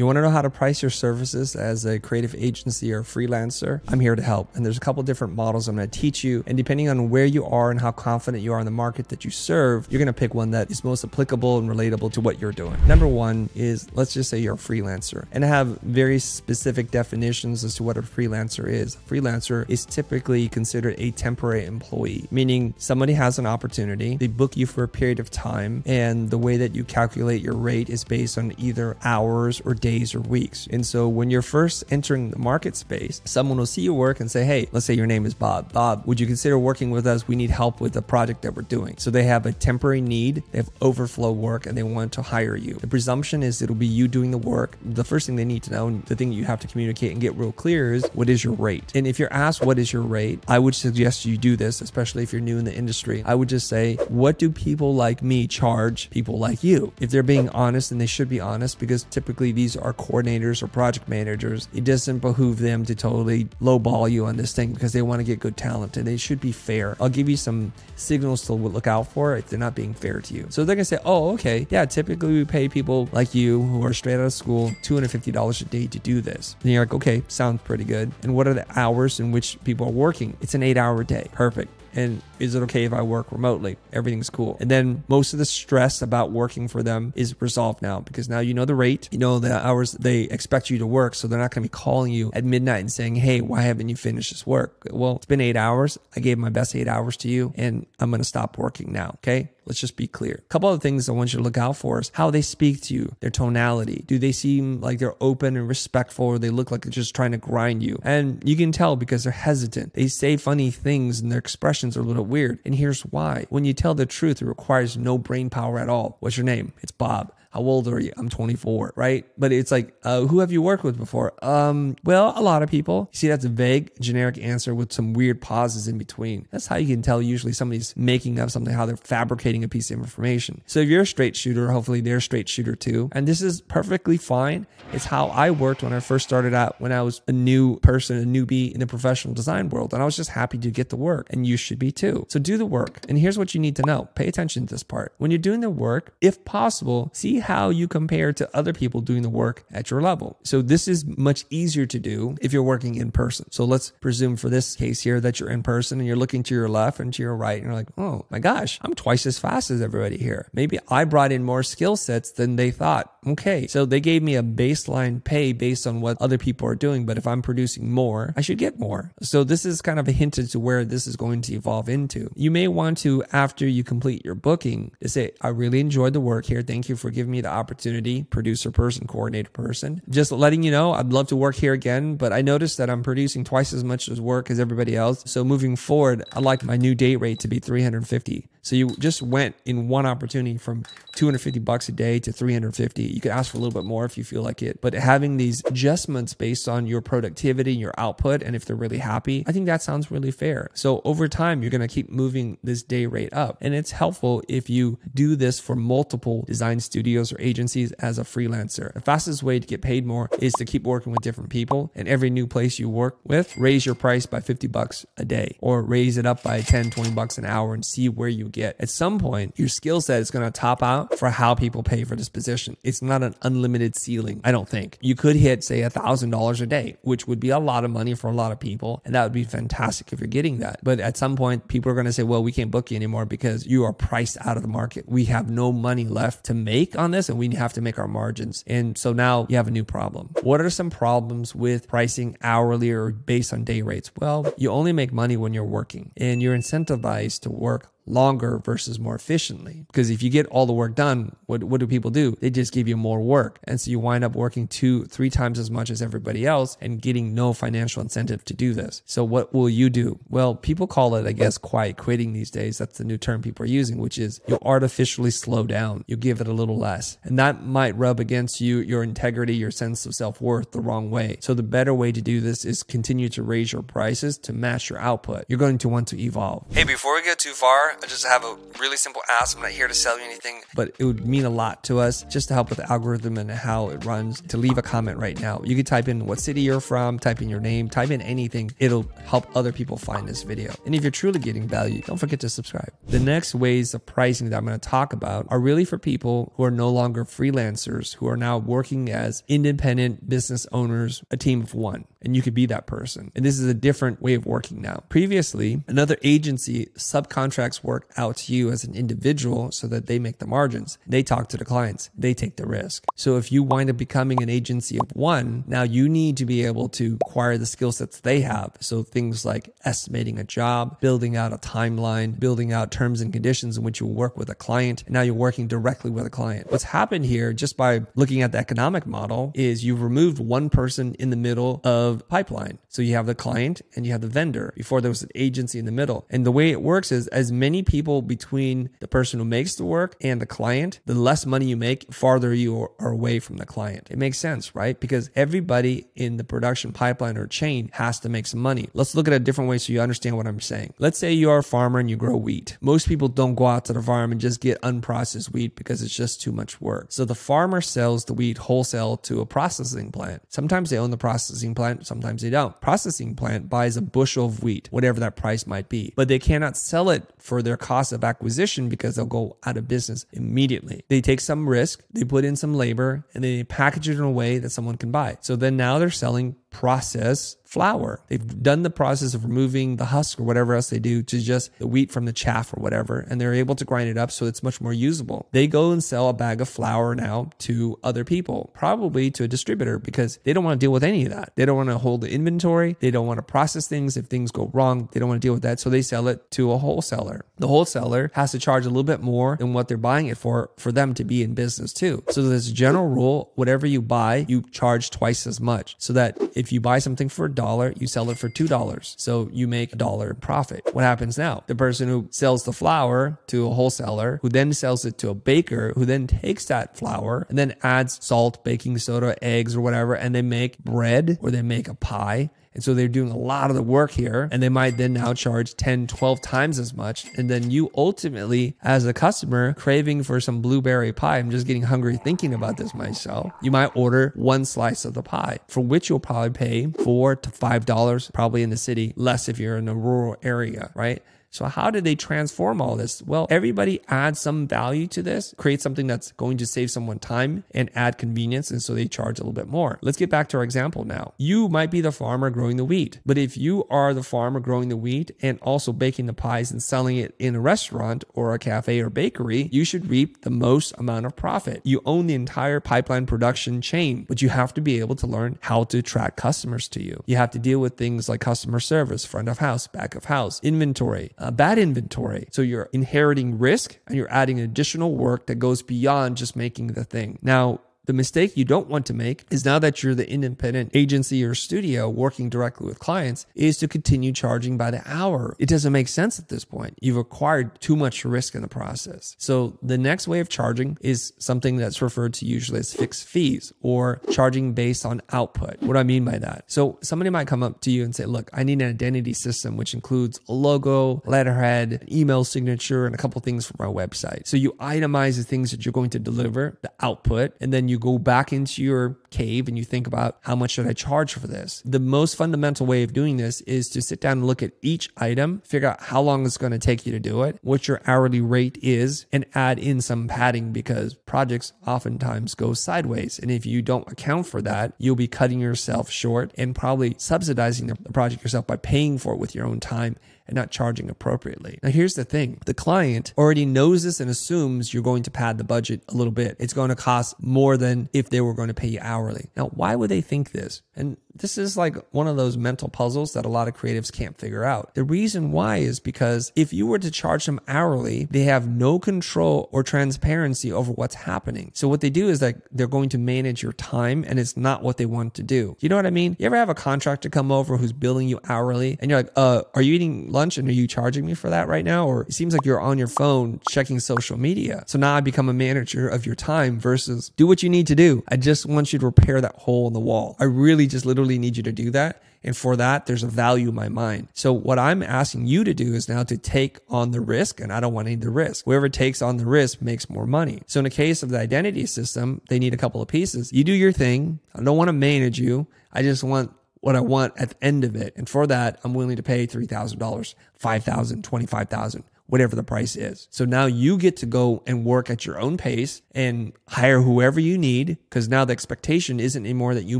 You want to know how to price your services as a creative agency or freelancer? I'm here to help. And there's a couple different models I'm going to teach you. And depending on where you are and how confident you are in the market that you serve, you're going to pick one that is most applicable and relatable to what you're doing. Number one is, let's just say you're a freelancer, and I have very specific definitions as to what a freelancer is. A freelancer is typically considered a temporary employee, meaning somebody has an opportunity, they book you for a period of time, and the way that you calculate your rate is based on either hours or days or weeks. And so when you're first entering the market space, someone will see your work and say, hey, let's say your name is Bob. Bob, would you consider working with us? We need help with the project that we're doing. So they have a temporary need, they have overflow work, and they want to hire you. The presumption is it'll be you doing the work. The first thing they need to know, and the thing you have to communicate and get real clear, is what is your rate? And if you're asked what is your rate, I would suggest you do this, especially if you're new in the industry. I would just say, what do people like me charge people like you? If they're being honest, and they should be honest, because typically these are coordinators or project managers, it doesn't behoove them to totally lowball you on this thing because they want to get good talent, and they should be fair. I'll give you some signals to look out for if they're not being fair to you. So they're gonna say, oh, okay, yeah, typically we pay people like you who are straight out of school $250 a day to do this. And you're like, okay, sounds pretty good. And what are the hours in which people are working? It's an 8-hour day. Perfect. And is it okay if I work remotely? Everything's cool. And then most of the stress about working for them is resolved now, because now you know the rate, you know the hours they expect you to work. So they're not going to be calling you at midnight and saying, hey, why haven't you finished this work? Well, it's been 8 hours. I gave my best 8 hours to you, and I'm going to stop working now. Okay. Let's just be clear. A couple of things I want you to look out for is how they speak to you, their tonality. Do they seem like they're open and respectful, or they look like they're just trying to grind you? And you can tell because they're hesitant. They say funny things and their expressions are a little weird. And here's why. When you tell the truth, it requires no brain power at all. What's your name? It's Bob. How old are you? I'm 24, right? But it's like, who have you worked with before? Well, a lot of people. You see, that's a vague, generic answer with some weird pauses in between. That's how you can tell usually somebody's making up something, how they're fabricating a piece of information. So if you're a straight shooter, hopefully they're a straight shooter too. And this is perfectly fine. It's how I worked when I first started out, when I was a new person, a newbie in the professional design world. And I was just happy to get the work, and you should be too. So do the work. And here's what you need to know. Pay attention to this part. When you're doing the work, if possible, see how you compare to other people doing the work at your level. So this is much easier to do if you're working in person. So let's presume for this case here that you're in person and you're looking to your left and to your right, and you're like, oh my gosh, I'm twice as fast as everybody here. Maybe I brought in more skill sets than they thought. Okay, so they gave me a baseline pay based on what other people are doing, but if I'm producing more, I should get more. So this is kind of a hint as to where this is going to evolve into. You may want to, after you complete your booking, to say, I really enjoyed the work here. Thank you for giving me the opportunity, producer person, coordinator person. Just letting you know, I'd love to work here again, but I noticed that I'm producing twice as much as work as everybody else. So moving forward, I'd like my new day rate to be $350. So you just went in one opportunity from $250 a day to $350. You could ask for a little bit more if you feel like it, but having these adjustments based on your productivity, your output, and if they're really happy, I think that sounds really fair. So over time, you're going to keep moving this day rate up. And it's helpful if you do this for multiple design studios or agencies as a freelancer. The fastest way to get paid more is to keep working with different people, and every new place you work with, raise your price by $50 a day, or raise it up by 10, $20 an hour, and see where you get. At some point, your skill set is going to top out for how people pay for this position. It's not an unlimited ceiling, I don't think. You could hit, say, $1,000 a day, which would be a lot of money for a lot of people, and that would be fantastic if you're getting that. But at some point, people are going to say, well, we can't book you anymore because you are priced out of the market. We have no money left to make on this, and we have to make our margins. And so now you have a new problem. What are some problems with pricing hourly or based on day rates? Well, you only make money when you're working, and you're incentivized to work longer versus more efficiently. Because if you get all the work done, what do people do? They just give you more work. And so you wind up working 2-3 times as much as everybody else and getting no financial incentive to do this. So what will you do? Well, people call it, I guess, quiet quitting these days. That's the new term people are using, which is you'll artificially slow down. You give it a little less. And that might rub against you, your integrity, your sense of self-worth the wrong way. So the better way to do this is continue to raise your prices to match your output. You're going to want to evolve. Hey, before we get too far, far, I just have a really simple ask. I'm not here to sell you anything, but it would mean a lot to us just to help with the algorithm and how it runs, to leave a comment right now. You can type in what city you're from, type in your name, type in anything. It'll help other people find this video. And if you're truly getting value, don't forget to subscribe. The next ways of pricing that I'm going to talk about are really for people who are no longer freelancers, who are now working as independent business owners, a team of one. And you could be that person. And this is a different way of working now. Previously, another agency subcontracts work out to you as an individual so that they make the margins. They talk to the clients. They take the risk. So if you wind up becoming an agency of one, now you need to be able to acquire the skill sets they have. So things like estimating a job, building out a timeline, building out terms and conditions in which you work with a client. And now you're working directly with a client. What's happened here, just by looking at the economic model, is you've removed one person in the middle of pipeline. So you have the client and you have the vendor. Before there was an agency in the middle. And the way it works is as many people between the person who makes the work and the client, the less money you make, farther you are away from the client. It makes sense, right? Because everybody in the production pipeline or chain has to make some money. Let's look at a different way so you understand what I'm saying. Let's say you are a farmer and you grow wheat. Most people don't go out to the farm and just get unprocessed wheat because it's just too much work. So the farmer sells the wheat wholesale to a processing plant. Sometimes they own the processing plant, sometimes they don't. Processing plant buys a bushel of wheat, whatever that price might be, but they cannot sell it for their cost of acquisition because they'll go out of business immediately. They take some risk, they put in some labor, and they package it in a way that someone can buy. So then now they're selling processed flour. They've done the process of removing the husk or whatever else they do to just the wheat from the chaff or whatever, and they're able to grind it up so it's much more usable. They go and sell a bag of flour now to other people, probably to a distributor, because they don't want to deal with any of that. They don't want to hold the inventory. They don't want to process things. If things go wrong, they don't want to deal with that. So they sell it to a wholesaler. The wholesaler has to charge a little bit more than what they're buying it for them to be in business too. So there's a general rule, whatever you buy, you charge twice as much, so that if you buy something for $1, you sell it for $2. So you make $1 profit. What happens now? The person who sells the flour to a wholesaler, who then sells it to a baker, who then takes that flour and then adds salt, baking soda, eggs, or whatever, and they make bread or they make a pie. And so they're doing a lot of the work here, and they might then now charge 10, 12 times as much. And then you ultimately, as a customer craving for some blueberry pie, I'm just getting hungry thinking about this myself, you might order one slice of the pie, for which you'll probably pay $4 to $5, probably in the city, less if you're in a rural area, right? So how did they transform all this? Well, everybody adds some value to this, create something that's going to save someone time and add convenience. And so they charge a little bit more. Let's get back to our example now. You might be the farmer growing the wheat, but if you are the farmer growing the wheat and also baking the pies and selling it in a restaurant or a cafe or bakery, you should reap the most amount of profit. You own the entire pipeline production chain, but you have to be able to learn how to attract customers to you. You have to deal with things like customer service, front of house, back of house, inventory, bad inventory. So you're inheriting risk and you're adding additional work that goes beyond just making the thing. Now, the mistake you don't want to make is, now that you're the independent agency or studio working directly with clients, is to continue charging by the hour. It doesn't make sense at this point. You've acquired too much risk in the process. So the next way of charging is something that's referred to usually as fixed fees, or charging based on output. What do I mean by that? So somebody might come up to you and say, look, I need an identity system, which includes a logo, letterhead, an email signature, and a couple things for my website. So you itemize the things that you're going to deliver, the output, and then you go back into your cave and you think about, how much should I charge for this? The most fundamental way of doing this is to sit down and look at each item, figure out how long it's going to take you to do it, what your hourly rate is, and add in some padding, because projects oftentimes go sideways. And if you don't account for that, you'll be cutting yourself short and probably subsidizing the project yourself by paying for it with your own time and not charging appropriately. Now, here's the thing. The client already knows this and assumes you're going to pad the budget a little bit. It's going to cost more than if they were going to pay you hourly. Now, why would they think this? And this is like one of those mental puzzles that a lot of creatives can't figure out. The reason why is because if you were to charge them hourly, they have no control or transparency over what's happening. So what they do is that they're going to manage your time, and it's not what they want to do. You know what I mean? You ever have a contractor come over who's billing you hourly and you're like, are you eating lunch and are you charging me for that right now? Or it seems like you're on your phone checking social media. So now I become a manager of your time versus do what you need to do. I just want you to repair that hole in the wall. I really just literally need you to do that. And for that, there's a value in my mind. So what I'm asking you to do is now to take on the risk, and I don't want any of the risk. Whoever takes on the risk makes more money. So in the case of the identity system, they need a couple of pieces. You do your thing. I don't want to manage you. I just want what I want at the end of it. And for that, I'm willing to pay $3,000, $5,000, $25,000. Whatever the price is. So now you get to go and work at your own pace and hire whoever you need, because now the expectation isn't anymore that you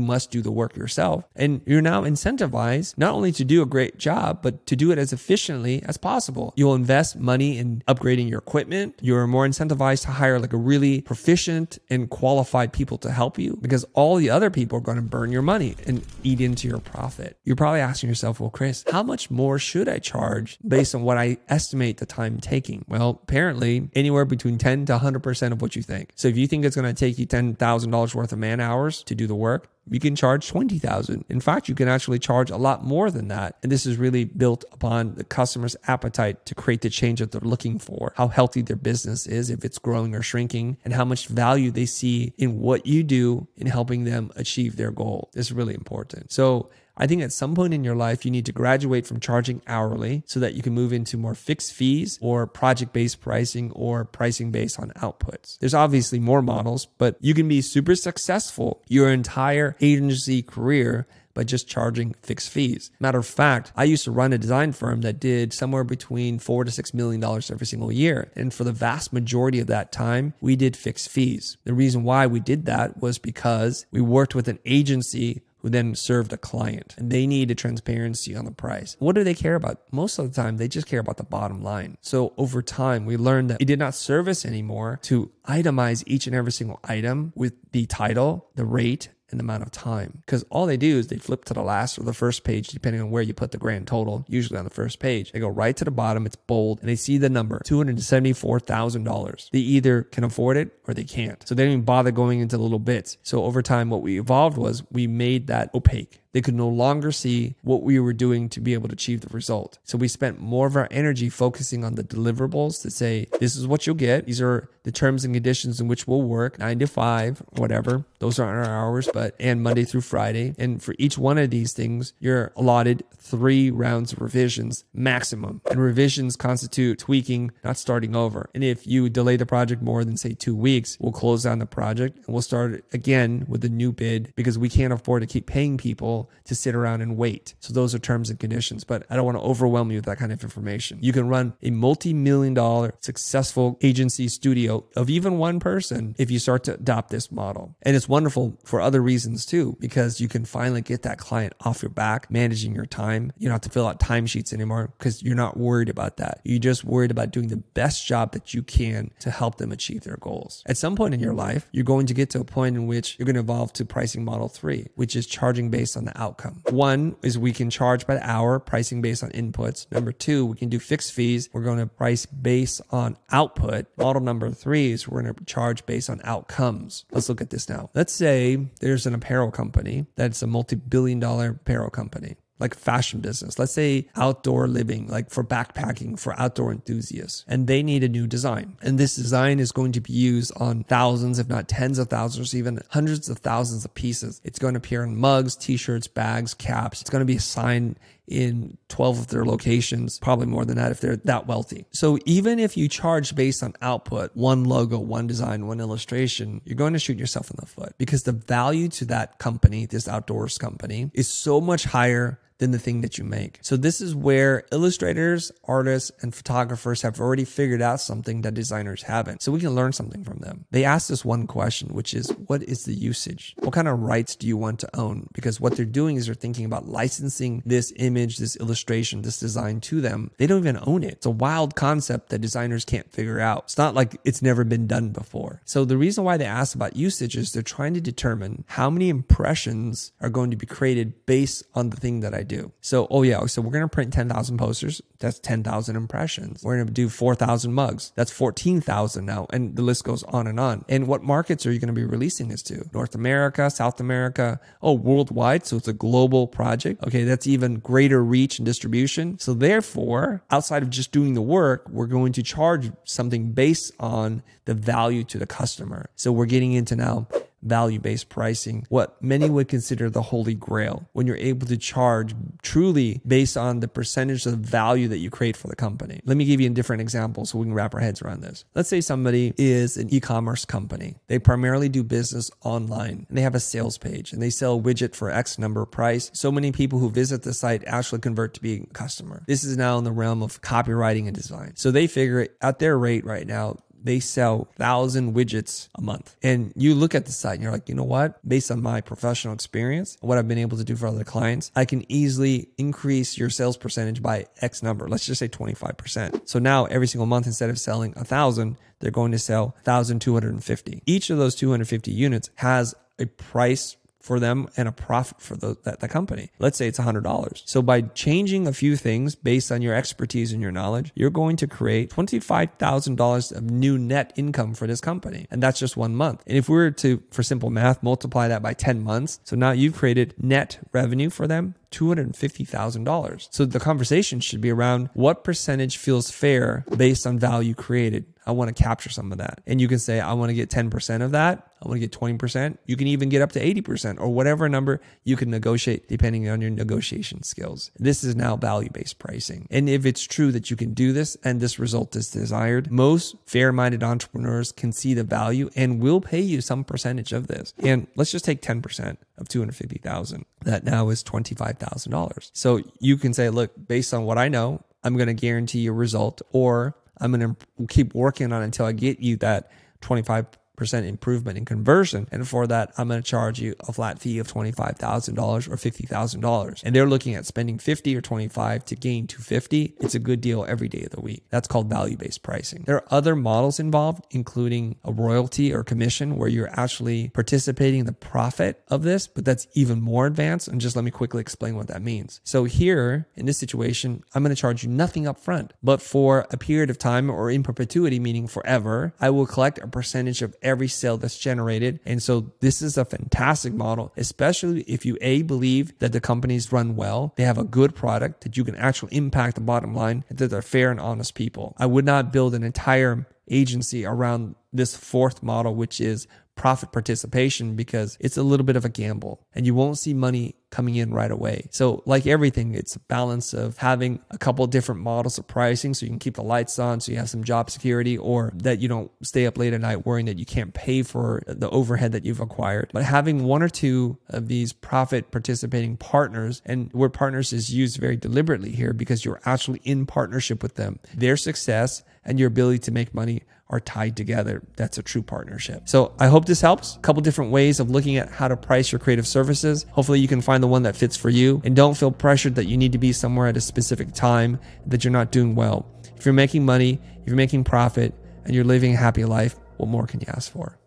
must do the work yourself. And you're now incentivized not only to do a great job, but to do it as efficiently as possible. You'll invest money in upgrading your equipment. You're more incentivized to hire like a really proficient and qualified people to help you, because all the other people are going to burn your money and eat into your profit. You're probably asking yourself, well, Chris, how much more should I charge based on what I estimate the time taking? Well, apparently anywhere between 10 to 100% of what you think. So if you think it's going to take you $10,000 worth of man hours to do the work, you can charge $20,000. In fact, you can actually charge a lot more than that. And this is really built upon the customer's appetite to create the change that they're looking for, how healthy their business is, if it's growing or shrinking, and how much value they see in what you do in helping them achieve their goal. This is really important. So I think at some point in your life, you need to graduate from charging hourly so that you can move into more fixed fees or project-based pricing or pricing based on outputs. There's obviously more models, but you can be super successful your entire agency career by just charging fixed fees. Matter of fact, I used to run a design firm that did somewhere between $4 to $6 million every single year. And for the vast majority of that time, we did fixed fees. The reason why we did that was because we worked with an agency who then served a client, and they needed transparency on the price. What do they care about? Most of the time, they just care about the bottom line. So over time, we learned that it did not serve us anymore to itemize each and every single item with the title, the rate, and the amount of time. Because all they do is they flip to the last or the first page, depending on where you put the grand total, usually on the first page. They go right to the bottom, it's bold, and they see the number, $274,000. They either can afford it or they can't. So they don't even bother going into little bits. So over time, what we evolved was we made that opaque. They could no longer see what we were doing to be able to achieve the result. So we spent more of our energy focusing on the deliverables to say, this is what you'll get. These are the terms and conditions in which we'll work, 9 to 5, whatever. Those aren't our hours, and Monday through Friday. And for each one of these things, you're allotted 3 rounds of revisions maximum. And revisions constitute tweaking, not starting over. And if you delay the project more than say 2 weeks, we'll close down the project and we'll start again with a new bid, because we can't afford to keep paying people to sit around and wait. So those are terms and conditions, but I don't want to overwhelm you with that kind of information. You can run a multi-million-dollar successful agency studio of even one person if you start to adopt this model. And it's wonderful for other reasons too, because you can finally get that client off your back, managing your time. You don't have to fill out timesheets anymore because you're not worried about that. You're just worried about doing the best job that you can to help them achieve their goals. At some point in your life, you're going to get to a point in which you're going to evolve to pricing model 3, which is charging based on the outcome. 1 is we can charge by the hour, pricing based on inputs. Number 2, we can do fixed fees. We're going to price based on output. Model number 3 is we're going to charge based on outcomes. Let's look at this now. Let's say there's an apparel company that's a multi-billion-dollar apparel company, like fashion business. Let's say outdoor living, like for backpacking, for outdoor enthusiasts, and they need a new design. And this design is going to be used on thousands, if not tens of thousands, or even hundreds of thousands of pieces. It's going to appear in mugs, t-shirts, bags, caps. It's going to be a sign in 12 of their locations, probably more than that if they're that wealthy. So even if you charge based on output, one logo, one design, one illustration, you're going to shoot yourself in the foot, because the value to that company, this outdoors company, is so much higher than the thing that you make. So this is where illustrators, artists, and photographers have already figured out something that designers haven't. So we can learn something from them. They asked us one question, which is, what is the usage? What kind of rights do you want to own? Because what they're doing is they're thinking about licensing this image, this illustration, this design to them. They don't even own it. It's a wild concept that designers can't figure out. It's not like it's never been done before. So the reason why they asked about usage is they're trying to determine how many impressions are going to be created based on the thing that I do. So, so we're going to print 10,000 posters. That's 10,000 impressions. We're going to do 4,000 mugs. That's 14,000 now. And the list goes on and on. And what markets are you going to be releasing this to? North America, South America, worldwide. So it's a global project. Okay, that's even greater reach and distribution. So therefore, outside of just doing the work, we're going to charge something based on the value to the customer. So we're getting into now value-based pricing, what many would consider the holy grail, when you're able to charge truly based on the percentage of value that you create for the company. Let me give you a different example so we can wrap our heads around this. Let's say somebody is an e-commerce company. They primarily do business online and they have a sales page and they sell a widget for X number of price. So many people who visit the site actually convert to being a customer. This is now in the realm of copywriting and design. So they figure at their rate right now, they sell 1,000 widgets a month. And you look at the site and you're like, you know what? Based on my professional experience, what I've been able to do for other clients, I can easily increase your sales percentage by X number. Let's just say 25%. So now every single month, instead of selling 1,000, they're going to sell 1,250. Each of those 250 units has a price for them and a profit for that company. Let's say it's $100. So by changing a few things based on your expertise and your knowledge, you're going to create $25,000 of new net income for this company. And that's just 1 month. And if we were to, for simple math, multiply that by 10 months, so now you've created net revenue for them, $250,000. So the conversation should be around what percentage feels fair based on value created. I want to capture some of that. And you can say, I want to get 10% of that. I want to get 20%. You can even get up to 80% or whatever number you can negotiate depending on your negotiation skills. This is now value-based pricing. And if it's true that you can do this and this result is desired, most fair-minded entrepreneurs can see the value and will pay you some percentage of this. And let's just take 10% of 250,000. That now is $25,000. So you can say, look, based on what I know, I'm going to guarantee you a result, or I'm going to keep working on it until I get you that 25% improvement in conversion. And for that, I'm going to charge you a flat fee of $25,000 or $50,000. And they're looking at spending 50 or 25 to gain 250. It's a good deal every day of the week. That's called value-based pricing. There are other models involved, including a royalty or commission, where you're actually participating in the profit of this, but that's even more advanced. And just let me quickly explain what that means. So here in this situation, I'm going to charge you nothing up front, but for a period of time or in perpetuity, meaning forever, I will collect a percentage of every sale that's generated. And so this is a fantastic model, especially if you believe that the companies run well, they have a good product, that you can actually impact the bottom line, and that they're fair and honest people. I would not build an entire agency around this fourth model, which is profit participation, because it's a little bit of a gamble and you won't see money coming in right away. So like everything, it's a balance of having a couple of different models of pricing so you can keep the lights on, so you have some job security, or that you don't stay up late at night worrying that you can't pay for the overhead that you've acquired. But having one or two of these profit participating partners, and word partners is used very deliberately here because you're actually in partnership with them. Their success and your ability to make money are tied together. That's a true partnership. So I hope this helps. A couple different ways of looking at how to price your creative services. Hopefully you can find the one that fits for you, and don't feel pressured that you need to be somewhere at a specific time that you're not doing well. If you're making money, if you're making profit, and you're living a happy life, what more can you ask for?